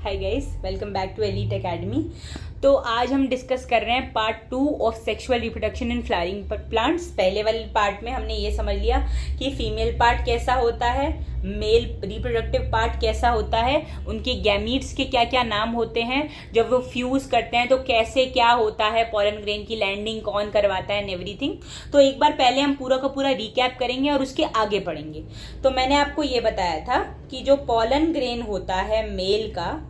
Hi guys, welcome back to elite academy. तो आज हम डिस्कस कर रहे हैं part 2 of sexual reproduction in flowering plants. पहले वाले पार्ट में हमने ये समझ लिया कि फीमेल पार्ट कैसा होता है, मेल रिप्रोडक्टिव पार्ट कैसा होता है, उनके गैमीट्स के क्या क्या नाम होते हैं, जब वो फ्यूज करते हैं तो कैसे क्या होता है, पॉलन ग्रेन की लैंडिंग कौन करवाता है, एवरीथिंग। तो एक बार पहले हम पूरा का पूरा रिकैप करेंगे और उसके आगे पढ़ेंगे। तो मैंने आपको ये बताया था कि जो पॉलन ग्रेन होता है मेल का,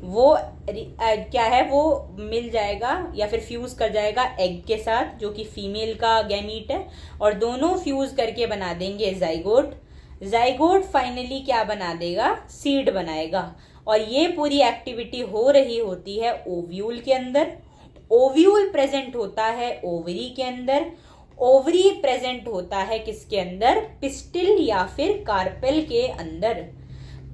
वो क्या है, वो मिल जाएगा या फिर फ्यूज कर जाएगा एग के साथ जो कि फीमेल का गैमीट है, और दोनों फ्यूज करके बना देंगे जाइगोट। जाइगोट फाइनली क्या बना देगा, सीड बनाएगा। और ये पूरी एक्टिविटी हो रही होती है ओव्यूल के अंदर। ओव्यूल प्रेजेंट होता है ओवरी के अंदर। ओवरी प्रेजेंट होता है किसके अंदर, पिस्टिल या फिर कार्पेल के अंदर।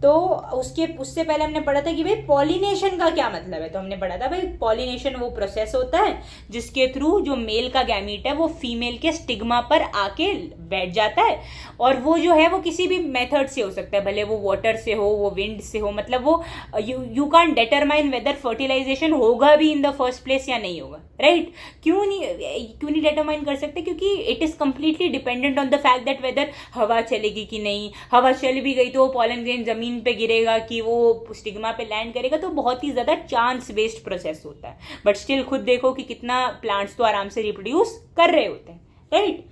तो उससे पहले हमने पढ़ा था कि भाई पॉलिनेशन का क्या मतलब है। तो हमने पढ़ा था भाई पॉलिनेशन वो प्रोसेस होता है जिसके थ्रू जो मेल का गैमीट है वो फीमेल के स्टिग्मा पर आके बैठ जाता है, और वो जो है वो किसी भी मेथड से हो सकता है, भले वो वाटर से हो, वो विंड से हो, मतलब वो you can determine whether fertilization होगा भी इन द फर्स्ट प्लेस या नहीं होगा, राइट। क्यों नहीं डिटरमाइन कर सकते, क्योंकि it is completely dependent on the fact that whether हवा चलेगी कि नहीं। हवा चल भी गई तो वो पॉलन ग्रेन जमीन पे गिरेगा कि वो स्टिग्मा पे लैंड करेगा, तो बहुत ही ज्यादा चांस बेस्ड प्रोसेस होता है। बट स्टिल खुद देखो कि कितना प्लांट्स तो आराम से रिप्रोड्यूस कर रहे होते हैं, राइट।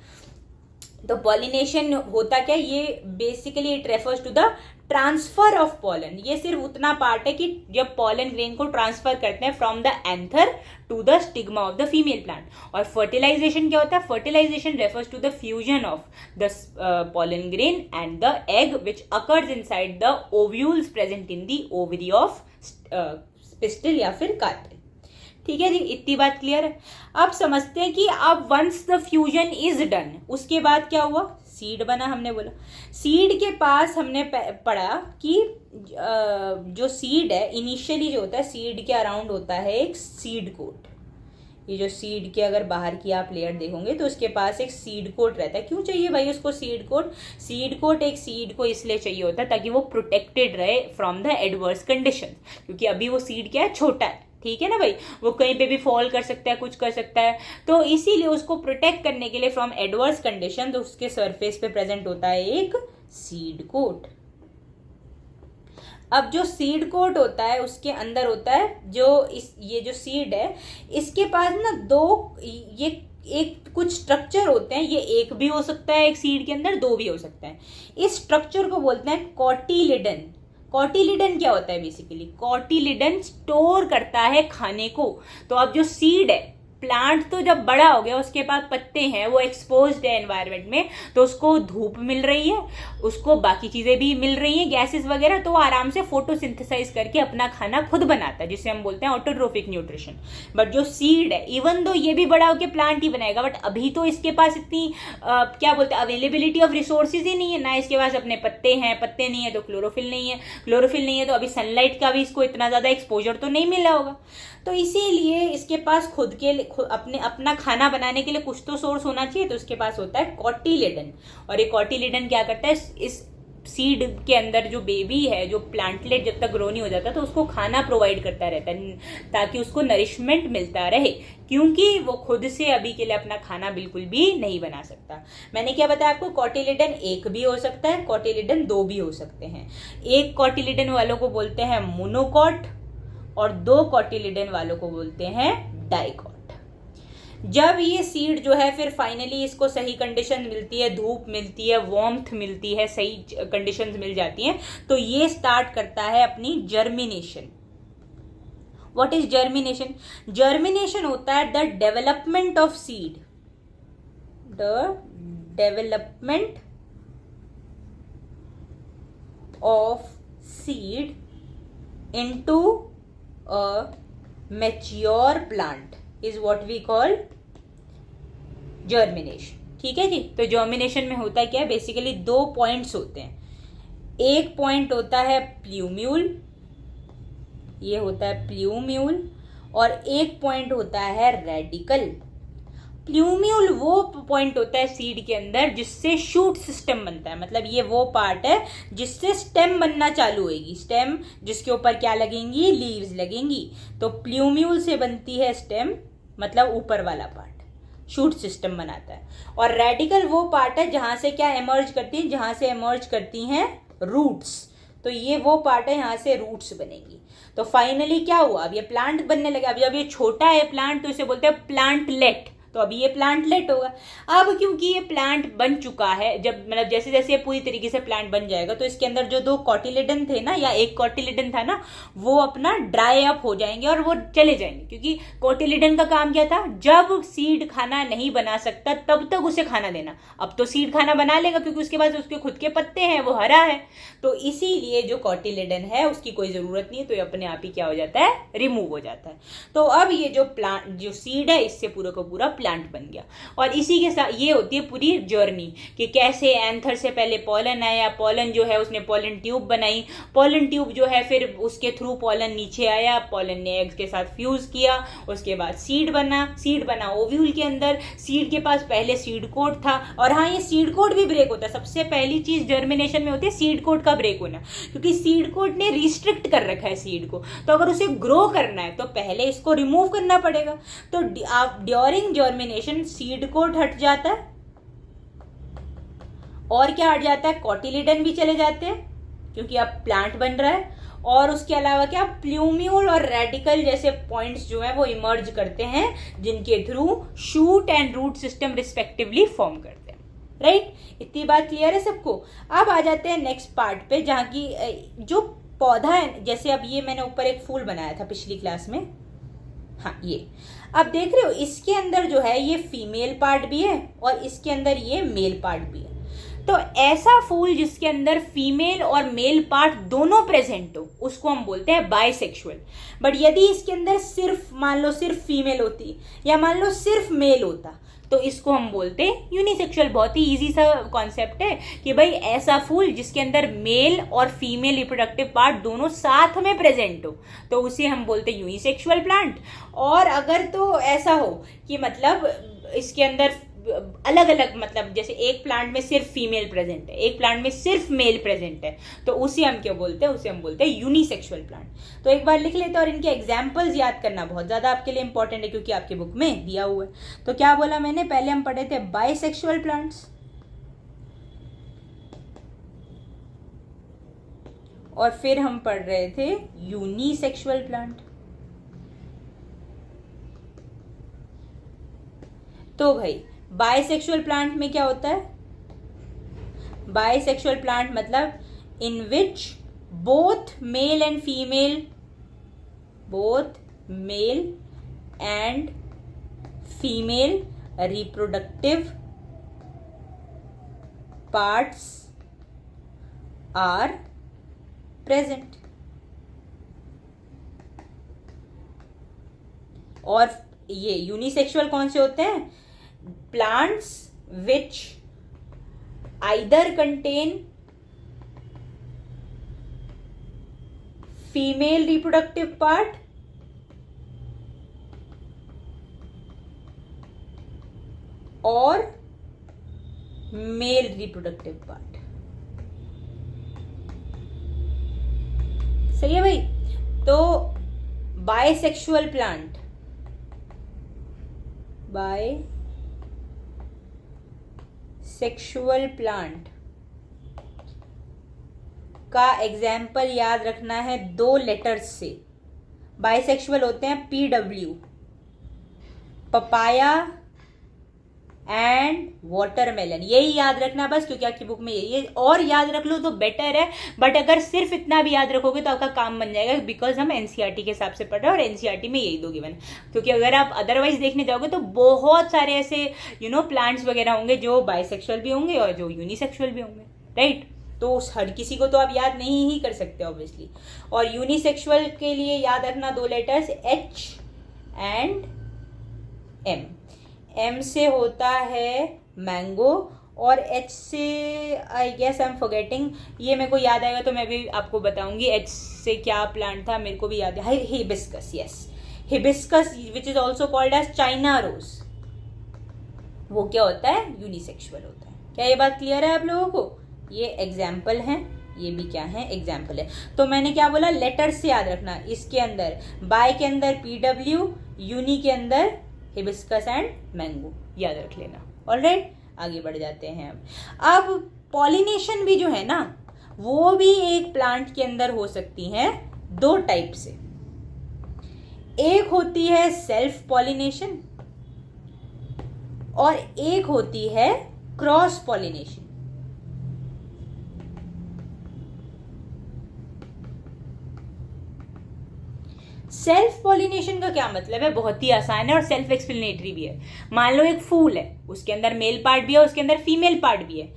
तो पॉलिनेशन होता क्या, ये basically it refers to the transfer of pollen. ये सिर्फ उतना पार्ट है कि जब पॉलन ग्रेन को ट्रांसफर करते हैं from the anther to the stigma of the female plant. और फर्टिलाइजेशन क्या होता है, fertilization refers to the fusion of the pollen grain and the egg which occurs inside the ovules present in the ovary of pistil या फिर carpel. ठीक है जी, इतनी बात क्लियर है। अब समझते हैं कि अब once the fusion is done, उसके बाद क्या हुआ, सीड बना। हमने बोला सीड के पास हमने पढ़ा कि जो सीड है इनिशियली जो होता है, सीड के अराउंड होता है एक सीड कोट। ये जो सीड के अगर बाहर की आप लेयर देखोगे तो उसके पास एक सीड कोट रहता है। क्यों चाहिए भाई उसको सीड कोट? सीड कोट एक सीड को इसलिए चाहिए होता है ताकि वो प्रोटेक्टेड रहे फ्रॉम द एडवर्स कंडीशन, क्योंकि अभी वो सीड क्या है, छोटा है, ठीक है ना भाई, वो कहीं पे भी फॉल कर सकता है, कुछ कर सकता है। तो इसीलिए उसको प्रोटेक्ट करने के लिए फ्रॉम एडवर्स कंडीशन तो उसके सरफेस पे प्रेजेंट होता है एक सीड कोट। अब जो सीड कोट होता है उसके अंदर होता है जो ये जो सीड है, इसके पास ना ये एक कुछ स्ट्रक्चर होते हैं। ये एक भी हो सकता है, एक सीड के अंदर दो भी हो सकता है। इस स्ट्रक्चर को बोलते हैं कॉटिलिडन। कॉटिलिडन क्या होता है, बेसिकली कॉटिलिडन स्टोर करता है खाने को। तो अब जो सीड है, प्लांट तो जब बड़ा हो गया उसके पास पत्ते हैं, वो एक्सपोज्ड है एनवायरनमेंट में, तो उसको धूप मिल रही है, उसको बाकी चीजें भी मिल रही हैं, गैसेस वगैरह, तो वो आराम से फोटोसिंथेसाइज करके अपना खाना खुद बनाता है, जिसे हम बोलते हैं ऑटोट्रोफिक न्यूट्रिशन। बट जो सीड है, इवन दो ये भी बड़ा होकर प्लांट ही बनाएगा, बट अभी तो इसके पास इतनी क्या बोलते हैं, अवेलेबिलिटी ऑफ रिसोर्सेज ही नहीं है ना। इसके पास अपने पत्ते हैं, पत्ते नहीं है तो क्लोरोफिल नहीं है, क्लोरोफिल नहीं है तो अभी सनलाइट का भी इसको इतना ज्यादा एक्सपोजर तो नहीं मिला होगा। तो इसीलिए इसके पास खुद के अपना खाना बनाने के लिए कुछ तो सोर्स होना चाहिए, तो उसके पास होता है कॉटिलिडन। और ये कॉटिलिडन क्या करता है, इस सीड के अंदर जो बेबी है, जो प्लांटलेट जब तक ग्रो नहीं हो जाता तो उसको खाना प्रोवाइड करता रहता है ताकि उसको नरिशमेंट मिलता रहे, क्योंकि वो खुद से अभी के लिए अपना खाना बिल्कुल भी नहीं बना सकता। मैंने क्या बताया आपको, कॉटिलिडन एक भी हो सकता है, कॉटिलिडन दो भी हो सकते हैं। एक कॉटिलिडन वालों को बोलते हैं मोनोकॉट और दो कॉटिलिडन वालों को बोलते हैं डाइकॉट। जब ये सीड जो है फिर फाइनली इसको सही कंडीशन मिलती है, धूप मिलती है, वार्मथ मिलती है, सही कंडीशंस मिल जाती हैं, तो ये स्टार्ट करता है अपनी germination. What is germination? Germination होता है the development of seed, the development of seed into a mature plant is what we call germination। ठीक है जी। तो जर्मिनेशन में होता है क्या है, बेसिकली दो पॉइंट्स होते हैं। एक पॉइंट होता है प्ल्यूम्यूल, ये होता है प्ल्यूम्यूल, और एक पॉइंट होता है रेडिकल। प्ल्यूम्यूल वो पॉइंट होता है सीड के अंदर जिससे शूट सिस्टम बनता है, मतलब ये वो पार्ट है जिससे स्टेम बनना चालू होगी, स्टेम जिसके ऊपर क्या लगेंगी, लीव्स लगेंगी। तो प्ल्यूम्यूल से बनती है स्टेम, मतलब ऊपर वाला पार्ट शूट सिस्टम बनाता है। और रेडिकल वो पार्ट है जहां से क्या एमर्ज करती है, जहां से एमर्ज करती हैं रूट्स। तो ये वो पार्ट है, यहाँ से रूट्स बनेगी। तो फाइनली क्या हुआ, अब ये प्लांट बनने लगा। अब जब ये छोटा है प्लांट तो इसे बोलते हैं प्लांटलेट, तो अभी ये प्लांटलेट होगा। अब क्योंकि ये प्लांट बन चुका है, जब मतलब जैसे जैसे ये पूरी तरीके से प्लांट बन जाएगा तो इसके अंदर जो 2 कॉटिलेडन थे ना, या एक कॉटिलेडन था ना, वो अपना ड्राई अप हो जाएंगे और वो चले जाएंगे। क्योंकि कॉटिलेडन का काम क्या था, जब सीड खाना नहीं बना सकता तब तक उसे खाना देना। अब तो सीड खाना बना लेगा क्योंकि उसके पास उसके खुद के पत्ते हैं, वो हरा है, तो इसीलिए जो कॉटिलेडन है उसकी कोई जरूरत नहीं है, तो ये अपने आप ही क्या हो जाता है, रिमूव हो जाता है। तो अब ये जो प्लांट, जो सीड है, इससे पूरा का पूरा प्लांट बन गया। और इसी के साथ ये होती है पूरी जर्नी कि कैसे एंथर से पहले पॉलन आया, पॉलन जो है उसने पॉलन ट्यूब बनाई, पॉलन ट्यूब जो है फिर उसके थ्रू पॉलन नीचे आया, पॉलन ने एग्स के साथ फ्यूज किया, उसके बाद सीड बना ओव्यूल के अंदर। सीड के पास पहले सीड कोट था, और हाँ ये सीड कोट भी ब्रेक होता है। सबसे पहली चीज जर्मिनेशन में होती है सीड कोट का ब्रेक होना, क्योंकि सीड कोट ने रिस्ट्रिक्ट कर रखा है सीड को, तो अगर उसे ग्रो करना है तो पहले इसको रिमूव करना पड़ेगा। तो ड्यूरिंग जर्मिनेशन सीड कोट हट जाता है, और क्या हट जाता है, कॉटिलिडन भी चले जाते हैं क्योंकि अब प्लांट बन रहा है। और उसके अलावा क्या, प्ल्यूम्यूल और रेडिकल जैसे पॉइंट्स जो है वो इमर्ज करते हैं, जिनके through shoot and root system respectively form करते हैं। राइट, इतनी बात क्लियर है सबको। अब आ जाते हैं नेक्स्ट पार्ट पे, जहाँ की जो पौधा है, जैसे अब ये मैंने ऊपर एक फूल बनाया था पिछली क्लास में, हाँ ये अब देख रहे हो, इसके अंदर जो है ये फीमेल पार्ट भी है और इसके अंदर ये मेल पार्ट भी है। तो ऐसा फूल जिसके अंदर फीमेल और मेल पार्ट दोनों प्रेजेंट हो उसको हम बोलते हैं बाइसेक्सुअल। बट यदि इसके अंदर सिर्फ मान लो सिर्फ फीमेल होती या मान लो सिर्फ मेल होता तो इसको हम बोलते हैं यूनिसेक्सुअल। बहुत ही इजी सा कॉन्सेप्ट है कि भाई ऐसा फूल जिसके अंदर मेल और फीमेल रिप्रोडक्टिव पार्ट दोनों साथ में प्रेजेंट हो तो उसे हम बोलते हैं यूनिसेक्सुअल प्लांट। और अगर तो ऐसा हो कि मतलब इसके अंदर अलग अलग, मतलब जैसे एक प्लांट में सिर्फ फीमेल प्रेजेंट है, एक प्लांट में सिर्फ मेल प्रेजेंट है, तो उसे हम क्या बोलते हैं, उसे हम बोलते हैं यूनिसेक्सुअल प्लांट। तो एक बार लिख लेते हैं, और इनके एग्जाम्पल्स याद करना बहुत ज़्यादा आपके लिए इंपॉर्टेंट है क्योंकि आपके बुक में दिया हुआ है। तो क्या बोला मैंने, पहले हम पढ़े थे बाइसेक्सुअल प्लांट्स, और फिर हम पढ़ रहे थे यूनिसेक्सुअल प्लांट। तो भाई बाइसेक्सुअल प्लांट में क्या होता है, बाइसेक्सुअल प्लांट मतलब in which both male and female, both male and female reproductive parts are present. और ये यूनिसेक्सुअल कौन से होते हैं, plants which either contain female reproductive part or male reproductive part। सही है भाई। तो बाइसेक्सुअल प्लांट, सेक्सुअल प्लांट का एग्जाम्पल याद रखना है 2 लेटर्स से। बाइसेक्सुअल होते हैं PW, पपाया एंड वाटरमेलन, यही याद रखना बस, क्योंकि आपकी बुक में यही है। और याद रख लो तो बेटर है, बट अगर सिर्फ इतना भी याद रखोगे तो आपका काम बन जाएगा, बिकॉज हम एनसीईआरटी के हिसाब से पढ़ रहे हैं और एनसीईआरटी में यही 2 गिवन। क्योंकि अगर आप अदरवाइज देखने जाओगे तो बहुत सारे ऐसे प्लांट्स वगैरह होंगे जो बाइसेक्सुअल भी होंगे और जो यूनिसेक्सुअल भी होंगे, राइट। तो हर किसी को तो आप याद नहीं ही कर सकते ऑब्वियसली। और यूनिसेक्सुअल के लिए याद रखना 2 letters H and M। M से होता है मैंगो और H से I guess I am forgetting, ये मेरे को याद आएगा तो मैं भी आपको बताऊंगी H से क्या प्लांट था, मेरे को भी याद है, hibiscus, yes hibiscus which is also called as China rose. वो क्या होता है, यूनिसेक्सुअल होता है। क्या ये बात क्लियर है आप लोगों को? ये एग्जाम्पल है, ये भी क्या है, एग्जाम्पल है। तो मैंने क्या बोला, लेटर से याद रखना, इसके अंदर बाय के अंदर PW, यूनी के अंदर हिबिस्कस एंड मैंगो, याद रख लेना। ऑलराइट, आगे बढ़ जाते हैं। अब पॉलिनेशन भी जो है ना, वो भी एक प्लांट के अंदर हो सकती है दो टाइप से। एक होती है सेल्फ पॉलिनेशन और एक होती है क्रॉस पॉलिनेशन। सेल्फ पॉलिनेशन का क्या मतलब है, बहुत ही आसान है और सेल्फ एक्सप्लेनेटरी भी है। मान लो एक फूल है, उसके अंदर मेल पार्ट भी है, उसके अंदर फीमेल पार्ट भी है।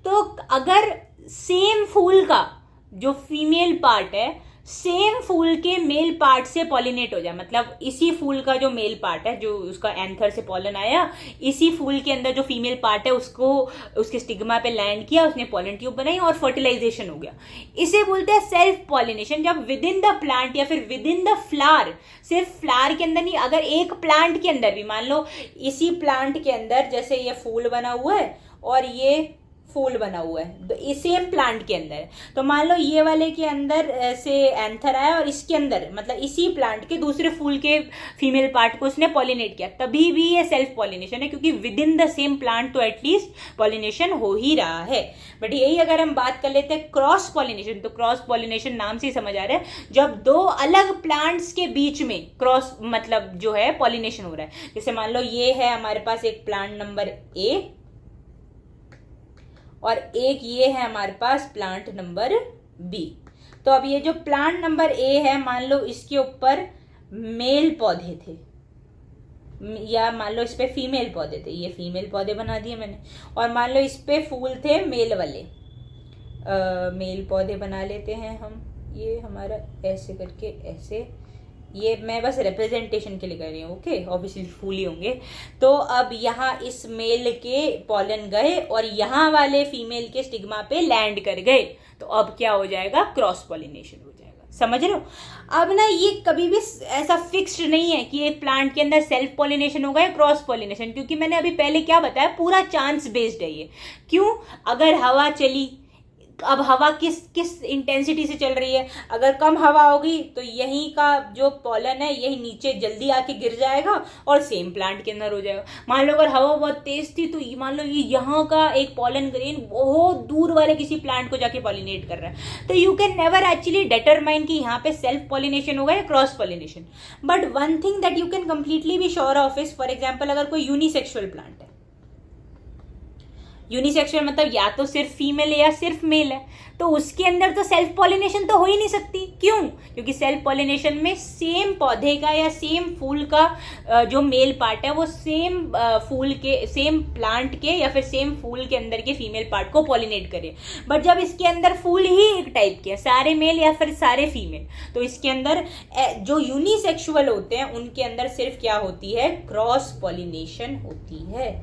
तो अगर सेम फूल का जो फीमेल पार्ट है सेम फूल के मेल पार्ट से पॉलिनेट हो जाए, मतलब इसी फूल का जो मेल पार्ट है, जो उसका एंथर से पॉलन आया, इसी फूल के अंदर जो फीमेल पार्ट है उसको उसके स्टिग्मा पे लैंड किया, उसने पॉलन ट्यूब बनाई और फर्टिलाइजेशन हो गया, इसे बोलते हैं सेल्फ पॉलिनेशन। जब विद इन द प्लांट या फिर विद इन द फ्लावर, सिर्फ फ्लावर के अंदर नहीं, अगर एक प्लांट के अंदर भी, मान लो इसी प्लांट के अंदर जैसे ये फूल बना हुआ है और ये फूल बना हुआ है, तो सेम प्लांट के अंदर, तो मान लो ये वाले के अंदर से एंथर आया और इसके अंदर मतलब इसी प्लांट के दूसरे फूल के फीमेल पार्ट को उसने पॉलिनेट किया, तभी भी ये सेल्फ पॉलिनेशन है, क्योंकि with in the same plant तो एटलीस्ट पॉलिनेशन हो ही रहा है। बट यही अगर हम बात कर लेते हैं क्रॉस पॉलिनेशन, तो क्रॉस पॉलिनेशन नाम से ही समझ आ रहा है, जब दो अलग प्लांट्स के बीच में क्रॉस मतलब जो है पॉलिनेशन हो रहा है। जैसे मान लो ये है हमारे पास एक प्लांट नंबर A और एक ये है हमारे पास प्लांट नंबर B। तो अब ये जो प्लांट नंबर A है, मान लो इसके ऊपर मेल पौधे थे या मान लो इस पे फीमेल पौधे थे, ये फीमेल पौधे बना दिए मैंने, और मान लो इस पे फूल थे मेल वाले, मेल पौधे बना लेते हैं हम, ये हमारा ऐसे करके ऐसे, ये मैं बस रिप्रेजेंटेशन के लिए कर रही हूँ, ओके, ऑब्वियसली फूल ही होंगे। तो अब यहाँ इस मेल के पॉलन गए और यहाँ वाले फीमेल के स्टिग्मा पे लैंड कर गए, तो अब क्या हो जाएगा, क्रॉस पॉलिनेशन हो जाएगा। समझ रहे हो? अब ना ये कभी भी ऐसा फिक्स्ड नहीं है कि एक प्लांट के अंदर सेल्फ पॉलिनेशन होगा या क्रॉस पॉलिनेशन, क्योंकि मैंने अभी पहले क्या बताया, पूरा चांस बेस्ड है ये। क्यों? अगर हवा चली, अब हवा किस इंटेंसिटी से चल रही है, अगर कम हवा होगी तो यहीं का जो पॉलन है यही नीचे जल्दी आके गिर जाएगा और सेम प्लांट के अंदर हो जाएगा। मान लो अगर हवा बहुत तेज थी तो मान लो ये यहाँ का एक पॉलन ग्रेन बहुत दूर वाले किसी प्लांट को जाके पॉलिनेट कर रहा है, तो you can never actually determine कि यहाँ पे सेल्फ पॉलिनेशन होगा या cross pollination. But one thing that you can completely be sure of is, for example अगर कोई यूनिसेक्सुअल प्लांट है, यूनिसेक्सुअल मतलब या तो सिर्फ फीमेल है या सिर्फ मेल है, तो उसके अंदर तो सेल्फ पॉलिनेशन तो हो ही नहीं सकती। क्यों? क्योंकि सेल्फ पॉलिनेशन में सेम पौधे का या सेम फूल का जो मेल पार्ट है वो सेम फूल के, सेम प्लांट के या फिर सेम फूल के अंदर के फीमेल पार्ट को पॉलिनेट करे। बट जब इसके अंदर फूल ही एक टाइप के, सारे मेल या फिर सारे फीमेल, तो इसके अंदर जो यूनिसेक्सुअल होते हैं उनके अंदर सिर्फ क्या होती है, क्रॉस पॉलिनेशन होती है।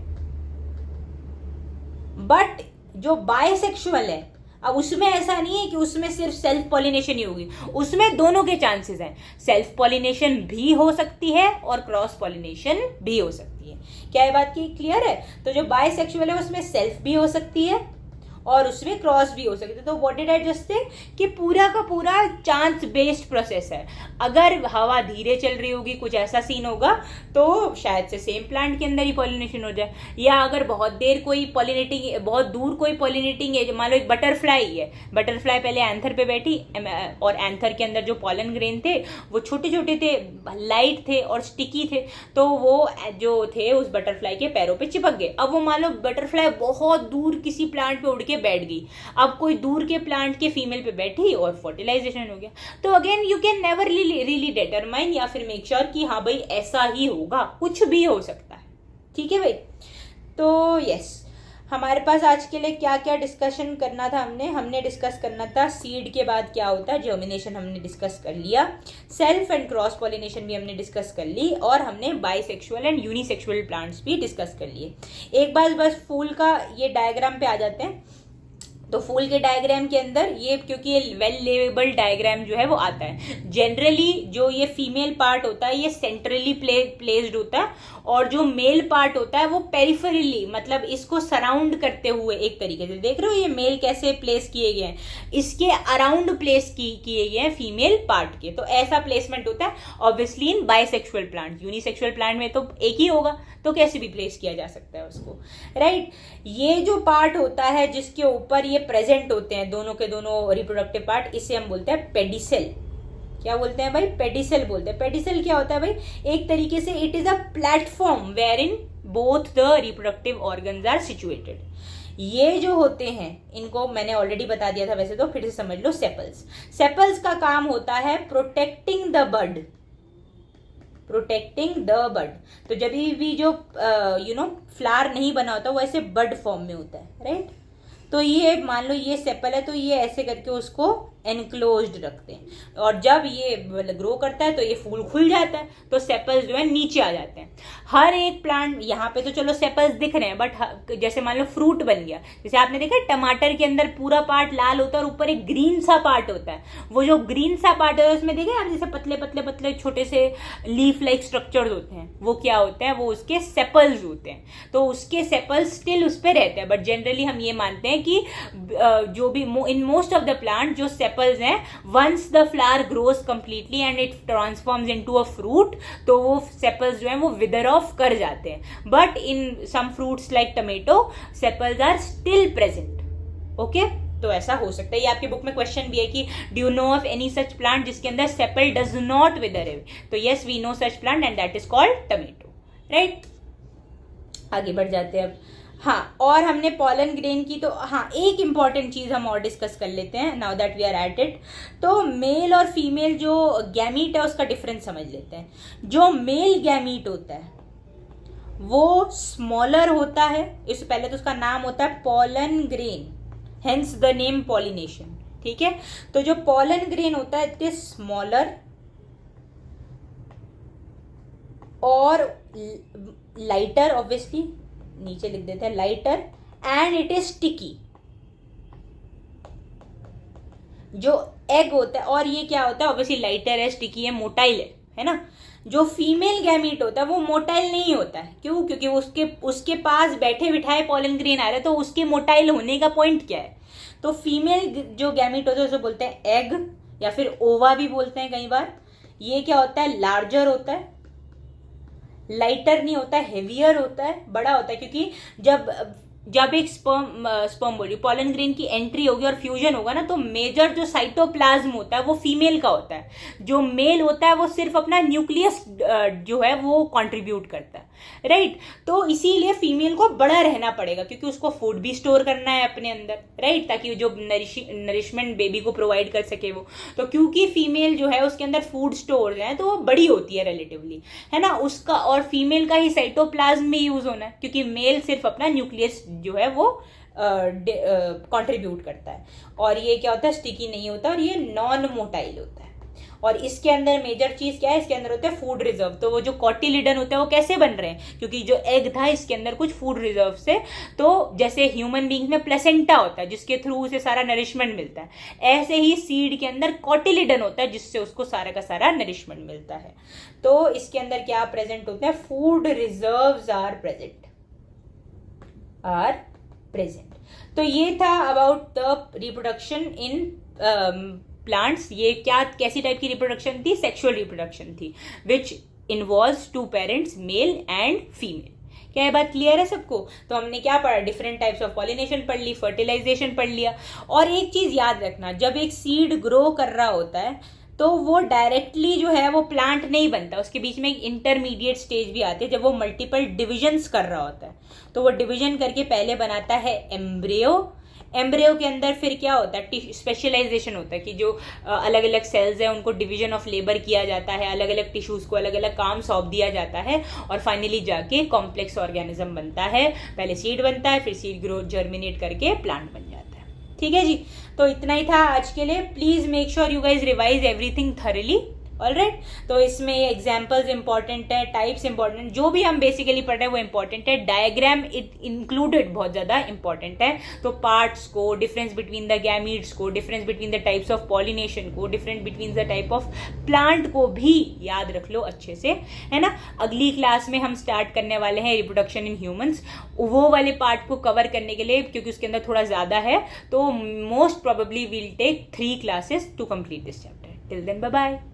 बट जो बायसेक्सुअल है, अब उसमें ऐसा नहीं है कि उसमें सिर्फ सेल्फ पॉलिनेशन ही होगी, उसमें दोनों के चांसेस हैं, सेल्फ पॉलिनेशन भी हो सकती है और क्रॉस पॉलिनेशन भी हो सकती है। क्या ये बात की क्लियर है? तो जो बायसेक्सुअल है उसमें सेल्फ भी हो सकती है और उसमें क्रॉस भी हो सकती है। तो what did I just say कि पूरा का पूरा चांस बेस्ड प्रोसेस है। अगर हवा धीरे चल रही होगी, कुछ ऐसा सीन होगा तो शायद से सेम प्लांट के अंदर ही पॉलिनेशन हो जाए, या अगर बहुत देर कोई पॉलिनेटिंग, बहुत दूर कोई पॉलिनेटिंग है, मान लो एक बटरफ्लाई है, बटरफ्लाई पहले एंथर पे बैठी और एंथर के अंदर जो पॉलन ग्रेन थे वो छोटे छोटे थे, लाइट थे और स्टिकी थे, तो वो जो थे उस बटरफ्लाई के पैरों पे चिपक गए। अब वो मान लो बटरफ्लाई बहुत दूर किसी प्लांट पे उड़ के बैठ गई, अब कोई दूर के प्लांट के फीमेल पे बैठी और फर्टिलाइजेशन हो गया। तो again you can never really determine या फिर मेक श्योर कि हाँ भाई ऐसा ही होगा, कुछ भी हो सकता है। ठीक है भाई? तो यस, हमारे पास आज के लिए क्या क्या डिस्कशन करना था, हमने डिस्कस करना था सीड के बाद क्या होता है, जर्मिनेशन हमने डिस्कस कर लिया, सेल्फ एंड क्रॉस पॉलिनेशन भी हमने डिस्कस कर ली, और हमने बाइसेक्सुअल एंड यूनिसेक्सुअल प्लांट्स भी डिस्कस कर लिए। एक बार बस फूल का ये डायग्राम पे आ जाते हैं। तो फूल के डायग्राम के अंदर ये, क्योंकि ये वेल लेबल डायग्राम जो है वो आता है, जनरली जो ये फीमेल पार्ट होता है ये सेंट्रली प्लेस्ड होता है, और जो मेल पार्ट होता है वो पेरिफेरली, मतलब इसको सराउंड करते हुए, एक तरीके से देख रहे हो ये मेल कैसे प्लेस किए गए हैं, इसके अराउंड प्लेस किए गए हैं फीमेल पार्ट के। तो ऐसा प्लेसमेंट होता है ऑब्वियसली इन बाइसेक्सुअल प्लांट। यूनिसेक्सुअल प्लांट में तो एक ही होगा, तो कैसे भी प्लेस किया जा सकता है उसको, राइट। ये जो पार्ट होता है जिसके ऊपर ये प्रेजेंट होते हैं दोनों के दोनों रिप्रोडक्टिव पार्ट, इसे हम बोलते हैं पेडिसेल। क्या बोलते हैं भाई? पेडिसेल बोलते हैं। पेडिसेल क्या होता है भाई? एक तरीके से it is a platform where in both the reproductive organs are situated. ये जो होते हैं इनको मैंने ऑलरेडी बता दिया था, वैसे तो फिर से समझ लो। सेपल्स, सेपल्स का काम होता है protecting the bud, protecting the bud. तो जब भी जो फ्लावर नहीं बना होता वो ऐसे बड फॉर्म में होता है, राइट। तो ये मान लो ये सेपल है, तो ये ऐसे करके उसको एनक्लोज्ड रखते हैं, और जब ये ग्रो करता है तो ये फूल खुल जाता है, तो सेपल्स जो है नीचे आ जाते हैं। हर एक प्लांट, यहाँ पे तो चलो सेपल्स दिख रहे हैं, बट जैसे मान लो फ्रूट बन गया, जैसे आपने देखा टमाटर के अंदर पूरा पार्ट लाल होता है और ऊपर एक ग्रीन सा पार्ट होता है, वो जो ग्रीन सा पार्ट है उसमें देखा आप जैसे पतले पतले पतले छोटे से लीफ लाइक स्ट्रक्चर्स होते हैं, वो क्या होते हैं? वो उसके सेपल्स होते हैं। तो उसके सेपल्स स्टिल उस पर रहते हैं, बट जनरली हम ये मानते हैं कि जो भी in most of the plant जो सेपल्स हैं, once the flower grows completely and it transforms into a fruit, तो वो सेपल्स जो हैं वो विदर ऑफ कर जाते हैं। But in some fruits like tomato sepals are still present. Okay, तो ऐसा हो सकता है। ये आपके बुक में क्वेश्चन भी है कि do you know of any such plant जिसके अंदर sepal does not wither away? तो yes, we know such plant and that is called tomato, right. आगे बढ़ जाते हैं अब। हाँ, और हमने पॉलन ग्रेन की, तो हाँ एक इंपॉर्टेंट चीज हम और डिस्कस कर लेते हैं now that we are at it. तो मेल और फीमेल जो गैमीट है उसका डिफरेंस समझ लेते हैं। जो मेल गैमीट होता है वो स्मॉलर होता है, इससे पहले तो उसका नाम होता है pollen grain, hence the name pollination, ठीक है। तो जो पॉलन ग्रेन होता है इट इज स्मॉलर और लाइटर, ऑब्वियसली नीचे लिख देते हैं lighter, and it is sticky. जो एग होता है, और ये क्या होता है? ऑब्वियसली लाइटर है, स्टिकी है, मोटाइल है ना। जो फीमेल गैमीट होता है वो मोटाइल नहीं होता है। क्यों? क्योंकि उसके पास बैठे बिठाए पॉलन ग्रेन आ रहा है, तो उसके मोटाइल होने का पॉइंट क्या है? तो फीमेल जो गैमीट होता है उसे बोलते हैं एग, या फिर ओवा भी बोलते हैं कई बार। ये क्या होता है? लार्जर होता है, लाइटर नहीं होता है, हेवियर होता है, बड़ा होता है। क्योंकि जब एक स्पर्म बोली पॉलन ग्रेन की एंट्री होगी और फ्यूजन होगा ना, तो मेजर जो साइटोप्लाज्म होता है वो फीमेल का होता है। जो मेल होता है वो सिर्फ अपना न्यूक्लियस जो है वो कंट्रीब्यूट करता है, राइट। तो इसीलिए फीमेल को बड़ा रहना पड़ेगा, क्योंकि उसको फूड भी स्टोर करना है अपने अंदर, राइट, ताकि जो नरिशमेंट बेबी को प्रोवाइड कर सके वो। तो क्योंकि फीमेल जो है उसके अंदर फूड स्टोर है, तो वो बड़ी होती है रिलेटिवली, है ना उसका, और फीमेल का ही साइटोप्लाज्म में यूज होना है, क्योंकि मेल सिर्फ अपना न्यूक्लियस जो है वो कंट्रीब्यूट करता है। और ये क्या होता है? स्टिकी नहीं होता, और ये नॉन मोटाइल होता है। और इसके अंदर मेजर चीज क्या है? इसके अंदर होता है फूड रिजर्व। तो वो जो कॉटिलिडन होता है वो कैसे बन रहे हैं? क्योंकि जो एग था इसके अंदर कुछ फूड रिजर्व से, तो जैसे ह्यूमन बींग में प्लेसेंटा होता है जिसके थ्रू उसे सारा नरिशमेंट मिलता है, ऐसे ही सीड के अंदर कॉटिलिडन होता है जिससे उसको सारा का सारा नरिशमेंट मिलता है। तो इसके अंदर क्या प्रेजेंट होते हैं? Food reserves are present. तो ये था about the reproduction in plants. ये कैसी टाइप की रिप्रोडक्शन थी? सेक्सुअल रिप्रोडक्शन थी, which involves two parents, male and female. क्या ये बात क्लियर है सबको? तो हमने क्या पढ़ा? डिफरेंट टाइप्स ऑफ पॉलिनेशन पढ़ ली, फर्टिलाइजेशन पढ़ लिया। और एक चीज याद रखना, जब एक सीड ग्रो कर रहा होता है तो वो डायरेक्टली जो है वो प्लांट नहीं बनता, उसके बीच में एक इंटरमीडिएट स्टेज भी आती है जब वो मल्टीपल डिविजन्स कर रहा होता है। तो वो डिवीजन करके पहले बनाता है एम्ब्रियो। एम्ब्रियो के अंदर फिर क्या होता है? स्पेशलाइजेशन होता है कि जो अलग अलग सेल्स हैं उनको डिवीजन ऑफ लेबर किया जाता है, अलग अलग टिश्यूज को अलग अलग काम सौंप दिया जाता है, और फाइनली जाके कॉम्प्लेक्स ऑर्गेनिज्म बनता है। पहले सीड बनता है, फिर सीड ग्रो जर्मिनेट करके प्लांट बन जाता है। ठीक है जी, तो इतना ही था आज के लिए। Please make sure you guys revise everything thoroughly, alright. तो इसमें एग्जाम्पल्स इंपॉर्टेंट है, टाइप्स इंपॉर्टेंट, जो भी हम बेसिकली पढ़ रहे हैं वो इंपॉर्टेंट है, डायग्राम इट इंक्लूडेड बहुत ज़्यादा इंपॉर्टेंट है। तो पार्ट्स को, डिफरेंस बिटवीन द गैमीट्स को, difference between the types of pollination को, difference between the type of plant को भी याद रख लो अच्छे से, है ना। अगली क्लास में हम स्टार्ट करने वाले हैं रिप्रोडक्शन इन ह्यूमंस, वो वाले पार्ट को कवर करने के लिए, क्योंकि उसके अंदर थोड़ा ज़्यादा है, तो most probably will take 3 classes to complete this chapter. Till then bye bye.